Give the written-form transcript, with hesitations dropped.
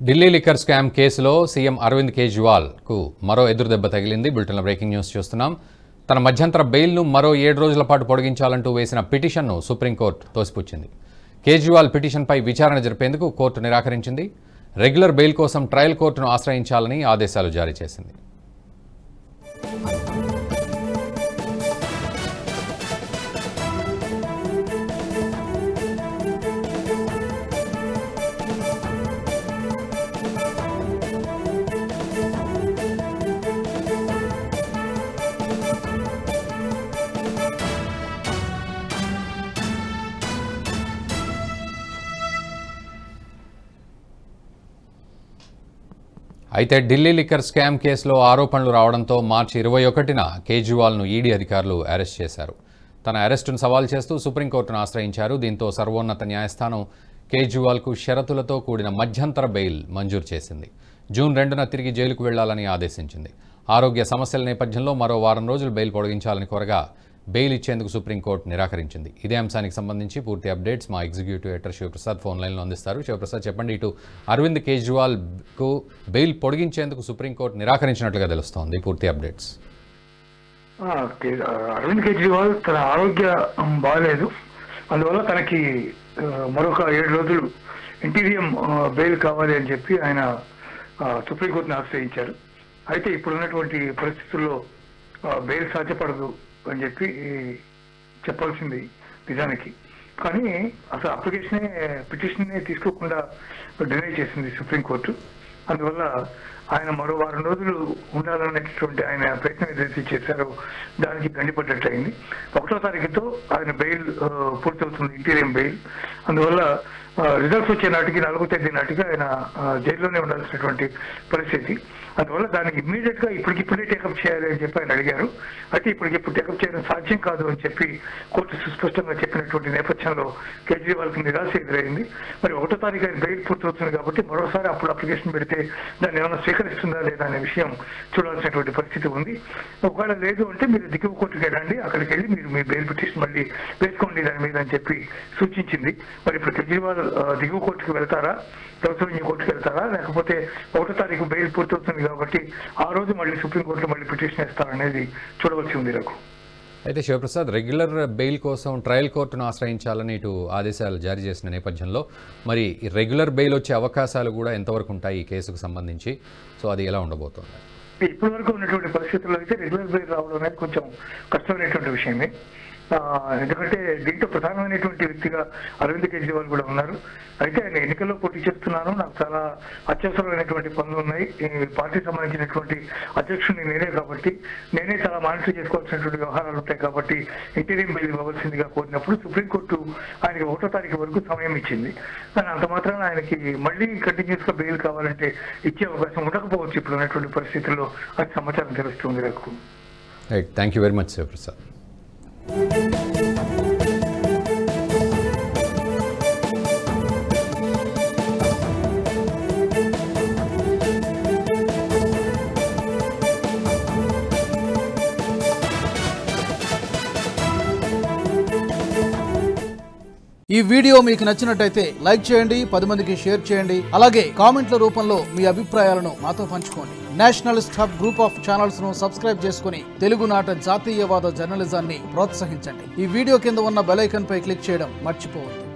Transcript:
Delhi liquor scam కేసులో CM Arvind కేజ్రీవాల్కు మరో ఎదురుదెబ్బ తగిలింది. బులెటిన్లో బ్రేకింగ్ న్యూస్ చూస్తున్నాం. తన మధ్యంతర బెయిల్ను మరో 7 రోజుల పాటు పొడిగించాలంటూ వేసిన పిటిషన్ను సుప్రీంకోర్టు తోసిపుచ్చింది. కేజ్రీవాల్ పిటిషన్పై విచారణ జరిపేందుకు కోర్టు నిరాకరించింది. రెగ్యులర్ బెయిల్ కోసం ట్రయల్ కోర్టును ఆశ్రయించాలని ఆదేశాలు జారీ చేసింది. అయితే ఢిల్లీ లిక్కర్ స్కామ్ కేసులో ఆరోపణలు రావడంతో మార్చి 21న కేజ్రీవాల్ను ఈడీ అధికారులు అరెస్ట్ చేశారు. తన అరెస్టును సవాల్ చేస్తూ సుప్రీంకోర్టును ఆశ్రయించారు. దీంతో సర్వోన్నత న్యాయస్థానం కేజ్రీవాల్కు షరతులతో కూడిన మధ్యంతర బెయిల్ మంజూరు చేసింది. జూన్ 2న తిరిగి జైలుకు వెళ్లాలని ఆదేశించింది. ఆరోగ్య సమస్యల నేపథ్యంలో మరో వారం రోజులు బెయిల్ పొడిగించాలని కోరగా బెయిల్ ఇచ్చేందుకు సుప్రీంకోర్టు నిరాకరించింది. ఇదే అంశానికి సంబంధించి పూర్తి అప్డేట్స్ మా ఎగ్జిక్యూటివ్ ఎడిటర్ శివప్రసాద్ ఫోన్ లైన్లో అందిస్తారు. శివప్రసాద్, చెప్పండి, ఇటు అరవింద్ కేజ్రీవాల్కు బెయిల్ పొడిగించేందుకు సుప్రీంకోర్టు నిరాకరించినట్లుగా తెలుస్తోంది. పూర్తి అప్డేట్స్. అరవింద్ కేజ్రీవాల్ తన ఆరోగ్య బాగాలేదు, అందువల్ల తనకి మరొక 7 రోజులు ఇంటీరియం బెయిల్ కావాలి అని చెప్పి ఆయన సుప్రీంకోర్టుని ఆశ్రయించారు. అయితే ఇప్పుడున్నటువంటి పరిస్థితుల్లో బెయిల్ సాధ్యపడదు అని చెప్పి చెప్పాల్సింది నిజానికి. కానీ అసలు పిటిషన్నే తీసుకోకుండా డినై చేసింది సుప్రీంకోర్టు. అందువల్ల ఆయన మరో వారం రోజులు ఉండాలనేటటువంటి ఆయన ప్రయత్నం ఏదైతే చేశారో దానికి గండిపడ్డట్లయింది. 1వ తారీఖుతో ఆయన బెయిల్ పూర్తవుతుంది, ఇంటీరియం బెయిల్. అందువల్ల రిజల్ట్స్ వచ్చే నాటికి 4వ తేదీ నాటికి ఆయన జైల్లోనే ఉండాల్సినటువంటి పరిస్థితి. అందువల్ల దానికి ఇమ్మీడియట్ గా ఇప్పటికిప్పుడే టేకప్ చేయాలి అని చెప్పి ఆయన అడిగారు. అయితే ఇప్పటికిప్పుడు టేకప్ చేయడం సాధ్యం కాదు అని చెప్పి కోర్టు సుస్పష్టంగా చెప్పినటువంటి నేపథ్యంలో కేజ్రీవాల్కి నిరాశ ఎదురైంది. మరి 1వ తారీఖు ఆయన బెయిల్ పూర్తవుతుంది కాబట్టి మరోసారి అప్పుడు అప్లికేషన్ పెడితే దాన్ని ఏమైనా స్వీకరిస్తుందా లేదా అనే విషయం చూడాల్సినటువంటి పరిస్థితి ఉంది. ఒకవేళ లేదు అంటే మీరు దిగువ కోర్టుకు వెళ్ళండి, అక్కడికి వెళ్ళి మీరు మీ బెయిల్ పిటిషన్ మళ్ళీ వేసుకోండి దాని మీద అని చెప్పి సూచించింది. మరి ఇప్పుడు కేజ్రీవాల్ దిగువ కోర్టుకు వెళ్తారా, ప్రభుత్వం కోర్టుకు వెళ్తారా, లేకపోతే 1వ తారీఖు బెయిల్ పూర్తవుతుంది కాబట్టి ఆ రోజు మళ్ళీ సుప్రీంకోర్టులో మళ్ళీ పిటిషన్ ఇస్తారనేది చూడవలసి ఉంది. అయితే శివప్రసాద్, రెగ్యులర్ బెయిల్ కోసం ట్రయల్ కోర్టును ఆశ్రయించాలని ఇటు ఆదేశాలు జారీ చేసిన నేపథ్యంలో మరి రెగ్యులర్ బెయిల్ వచ్చే అవకాశాలు కూడా ఎంతవరకు ఉంటాయి ఈ కేసుకు సంబంధించి? సో అది ఎలా ఉండబోతోంది? ఇప్పటి వరకు ఉన్నటువంటి పరిస్థితుల్లో అయితే రెగ్యులర్ బెయిల్ రావడం అనేది కొంచెం కష్టమైనటువంటి విషయమే. ఎందుకంటే దీంట్లో ప్రధానమైనటువంటి వ్యక్తిగా అరవింద్ కేజ్రీవాల్ కూడా ఉన్నారు. అయితే ఆయన ఎన్నికల్లో పోటీ చేస్తున్నాను, నాకు చాలా అత్యవసరమైనటువంటి పనులు ఉన్నాయి, పార్టీకి సంబంధించినటువంటి అధ్యక్షుడిని నేనే కాబట్టి నేనే చాలా మానిటర్ చేసుకోవాల్సినటువంటి వ్యవహారాలు ఉంటాయి కాబట్టి ఇంటీరియం బెయిల్ ఇవ్వవలసిందిగా కోరినప్పుడు సుప్రీంకోర్టు ఆయనకి 1వ తారీఖు వరకు సమయం ఇచ్చింది. కానీ అంత మాత్రాన ఆయనకి మళ్ళీ కంటిన్యూస్ గా బెయిల్ కావాలంటే ఇచ్చే అవకాశం ఉండకపోవచ్చు ఇప్పుడు ఉన్నటువంటి పరిస్థితుల్లో అది సమాచారం తెలుస్తుంది. Right, thank you very much Shivaprasad. ఈ వీడియో మీకు నచ్చినట్టయితే లైక్ చేయండి, 10 మందికి షేర్ చేయండి. అలాగే కామెంట్ల రూపంలో మీ అభిప్రాయాలను మాతో పంచుకోండి. Nationalist hub group of channels ను సబ్స్క్రైబ్ చేసుకుని తెలుగునాట జాతీయవాద జర్నలిజాన్ని ప్రోత్సహించండి. ఈ వీడియో కింద ఉన్న బెల్ ఐకాన్ పై క్లిక్ చేయడం మర్చిపోవద్దు.